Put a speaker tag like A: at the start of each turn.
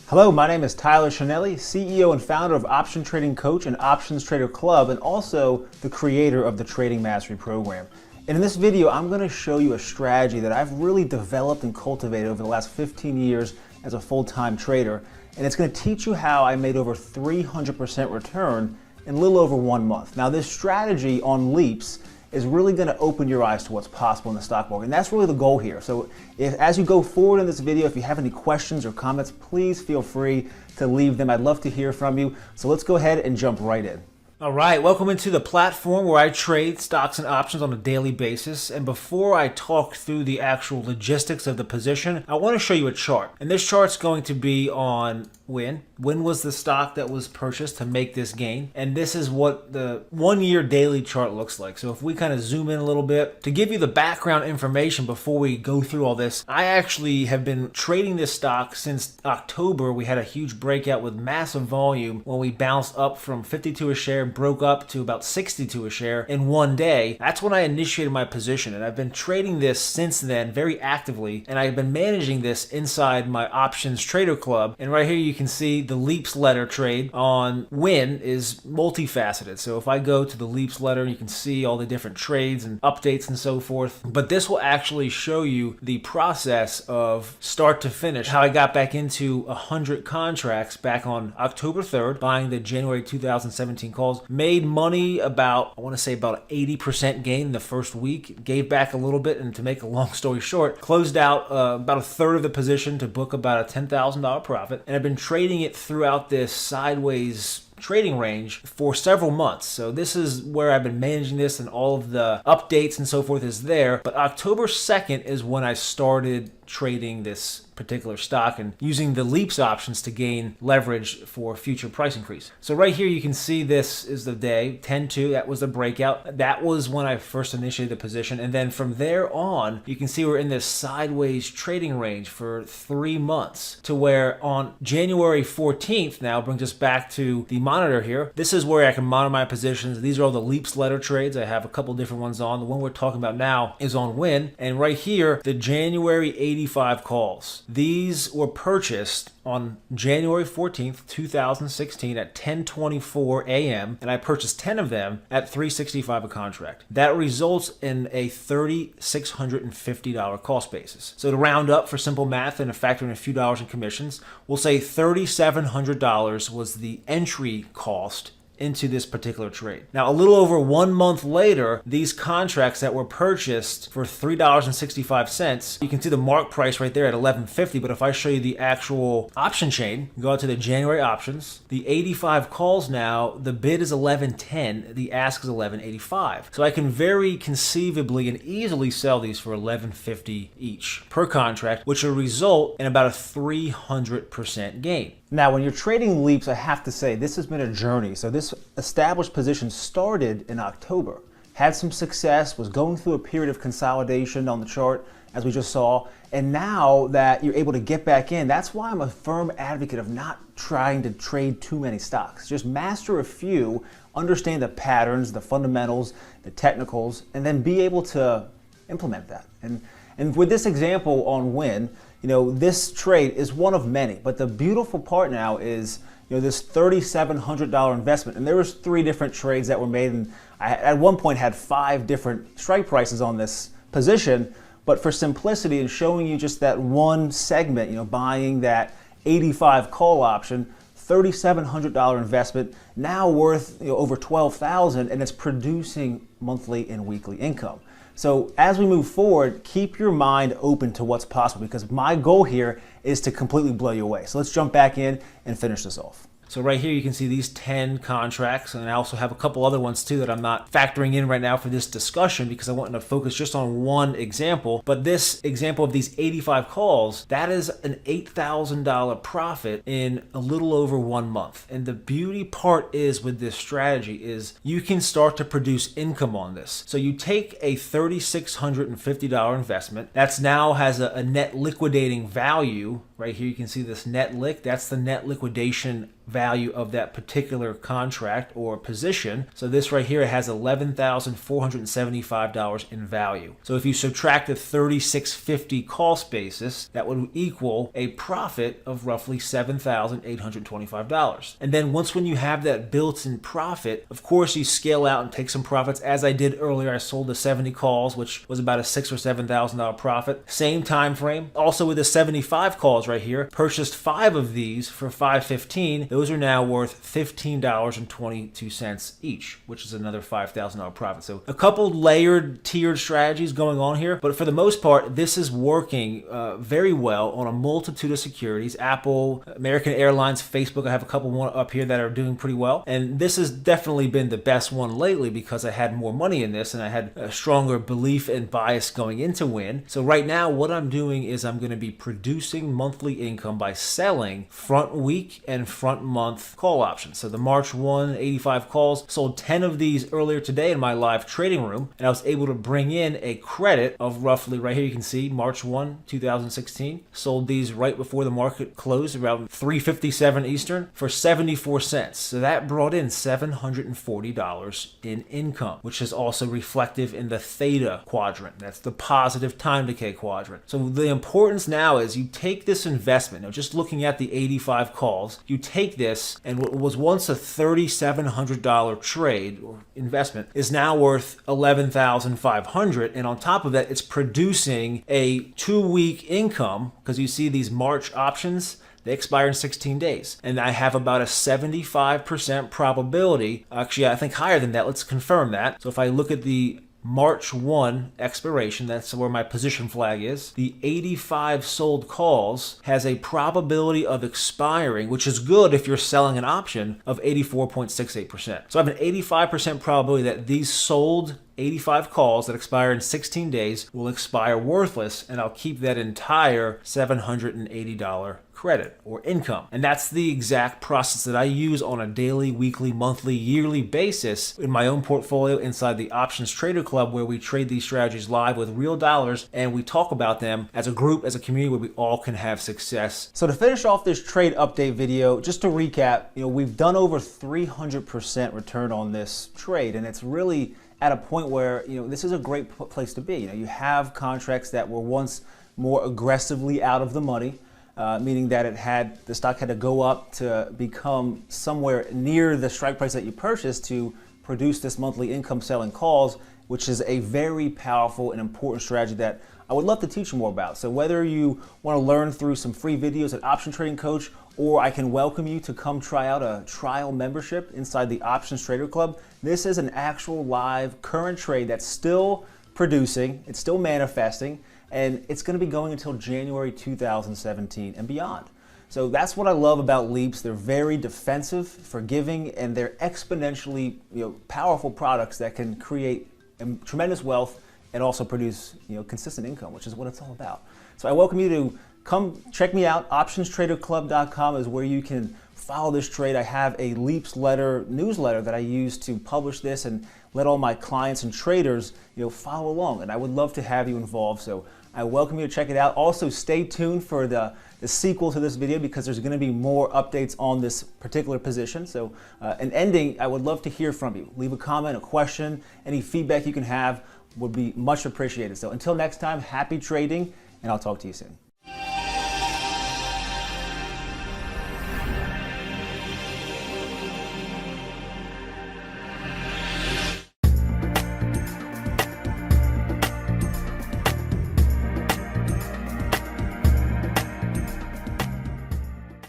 A: Hello, my name is Tyler Chanelli, CEO and founder of Option Trading Coach and Options Trader Club, and also the creator of the Trading Mastery Program. And in this video, I'm going to show you a strategy that I've really developed and cultivated over the last 15 years as a full-time trader. And it's going to teach you how I made over 300% return in a little over 1 month. Now, this strategy on leaps is really going to open your eyes to what's possible in the stock market. And that's really the goal here. So as you go forward in this video, if you have any questions or comments, please feel free to leave them. I'd love to hear from you. So let's go ahead and jump right in. All right, welcome into the platform where I trade stocks and options on a daily basis. And before I talk through the actual logistics of the position, I want to show you a chart. And this chart's going to be on when was the stock that was purchased to make this gain. And this is what the 1 year daily chart looks like. So if we kind of zoom in a little bit, to give you the background information before we go through all this, I actually have been trading this stock since October. We had a huge breakout with massive volume when we bounced up from 52 a share, broke up to about 62 a share in 1 day. That's when I initiated my position, and I've been trading this since then very actively, and I've been managing this inside my Options Trader Club. And right here you can see the Leaps letter trade on Win is multifaceted. So if I go to the Leaps letter, you can see all the different trades and updates and so forth. But this will actually show you the process of start to finish, how I got back into 100 contracts back on October 3rd, buying the January 2017 calls. Made money about, I want to say about 80% gain the first week, gave back a little bit, and to make a long story short, closed out about a third of the position to book about a $10,000 profit. And I've been trading it throughout this sideways trading range for several months. So this is where I've been managing this, and all of the updates and so forth is there. But October 2nd is when I started trading this particular stock and using the Leaps options to gain leverage for future price increase. So right here you can see this is the day 10-2. That was the breakout. That was when I first initiated the position, and then from there on you can see we're in this sideways trading range for 3 months, to where on January 14th now brings us back to the monitor here. This is where I can monitor my positions. These are all the Leaps letter trades. I have a couple different ones on. The one we're talking about now is on Win, and right here the January 85 calls. These were purchased on January 14th, 2016 at 10:24 a.m. and I purchased 10 of them at $365 a contract. That results in a $3,650 cost basis. So to round up for simple math and factor in a few dollars in commissions, we'll say $3,700 was the entry cost into this particular trade. Now, a little over 1 month later, these contracts that were purchased for $3.65, you can see the mark price right there at $11.50. But if I show you the actual option chain, go out to the January options, the 85 calls now, the bid is $11.10, the ask is $11.85. So I can very conceivably and easily sell these for $11.50 each per contract, which will result in about a 300% gain. Now, when you're trading Leaps, I have to say, this has been a journey. So this established position started in October, had some success, was going through a period of consolidation on the chart, as we just saw. And now that you're able to get back in, that's why I'm a firm advocate of not trying to trade too many stocks. Just master a few, understand the patterns, the fundamentals, the technicals, and then be able to implement that. And with this example on Win, this trade is one of many, but the beautiful part now is, this $3,700 investment, and there was 3 different trades that were made, and I at one point had 5 different strike prices on this position, but for simplicity and showing you just that one segment, buying that 85 call option, $3,700 investment, now worth over $12,000, and it's producing monthly and weekly income. So as we move forward, keep your mind open to what's possible, because my goal here is to completely blow you away. So let's jump back in and finish this off. So right here you can see these 10 contracts, and I also have a couple other ones too that I'm not factoring in right now for this discussion because I want to focus just on one example. But this example of these 85 calls, that is an $8,000 profit in a little over 1 month. And the beauty part is with this strategy is you can start to produce income on this. So you take a $3,650 investment that's now has a net liquidating value Right here you can see this net lick. That's the net liquidation value of that particular contract or position. So this right here has $11,475 in value. So if you subtract the 3650 cost basis, that would equal a profit of roughly $7,825. And then when you have that built-in profit, of course you scale out and take some profits. As I did earlier, I sold the 70 calls, which was about a $6,000 or $7,000 profit. Same time frame. Also with the 75 calls right here, purchased 5 of these for $515. Those are now worth $15.22 each, which is another $5,000 profit. So a couple layered, tiered strategies going on here, but for the most part, this is working very well on a multitude of securities. Apple, American Airlines, Facebook, I have a couple more up here that are doing pretty well. And this has definitely been the best one lately because I had more money in this and I had a stronger belief and bias going into win. So right now, what I'm doing is I'm going to be producing monthly income by selling front week and front month call options. So the March 1, 85 calls, sold 10 of these earlier today in my live trading room, and I was able to bring in a credit of roughly, right here you can see, March 1, 2016. Sold these right before the market closed, around 3:57 Eastern, for 74 cents. So that brought in $740 in income, which is also reflective in the theta quadrant. That's the positive time decay quadrant. So the importance now is you take this investment, now just looking at the 85 calls, you take this, and what was once a $3,700 trade or investment is now worth $11,500, and on top of that, it's producing a 2-week income, because you see these March options, they expire in 16 days. And I have about a 75% probability, actually I think higher than that, let's confirm that. So if I look at the March 1 expiration, that's where my position flag is, the 85 sold calls has a probability of expiring, which is good if you're selling an option, of 84.68%. So I have an 85% probability that these sold 85 calls that expire in 16 days will expire worthless, and I'll keep that entire $780 credit or income. And that's the exact process that I use on a daily, weekly, monthly, yearly basis in my own portfolio inside the Options Trader Club, where we trade these strategies live with real dollars and we talk about them as a group, as a community, where we all can have success. So to finish off this trade update video, just to recap, we've done over 300% return on this trade, and it's really at a point where this is a great place to be. You have contracts that were once more aggressively out of the money, meaning that the stock had to go up to become somewhere near the strike price that you purchased to produce this monthly income selling calls, which is a very powerful and important strategy that I would love to teach you more about. So whether you want to learn through some free videos at Option Trading Coach, or I can welcome you to come try out a trial membership inside the Options Trader Club. This is an actual live current trade that's still producing, it's still manifesting, and it's going to be going until January 2017 and beyond. So that's what I love about Leaps. They're very defensive, forgiving, and they're exponentially powerful products that can create tremendous wealth and also produce consistent income, which is what it's all about. So I welcome you to come check me out. OptionsTraderClub.com is where you can follow this trade. I have a Leaps newsletter that I use to publish this and let all my clients and traders follow along, and I would love to have you involved. So I welcome you to check it out. Also, stay tuned for the sequel to this video, because there's going to be more updates on this particular position. So in ending, I would love to hear from you. Leave a comment, a question, any feedback you can have would be much appreciated. So until next time, happy trading, and I'll talk to you soon.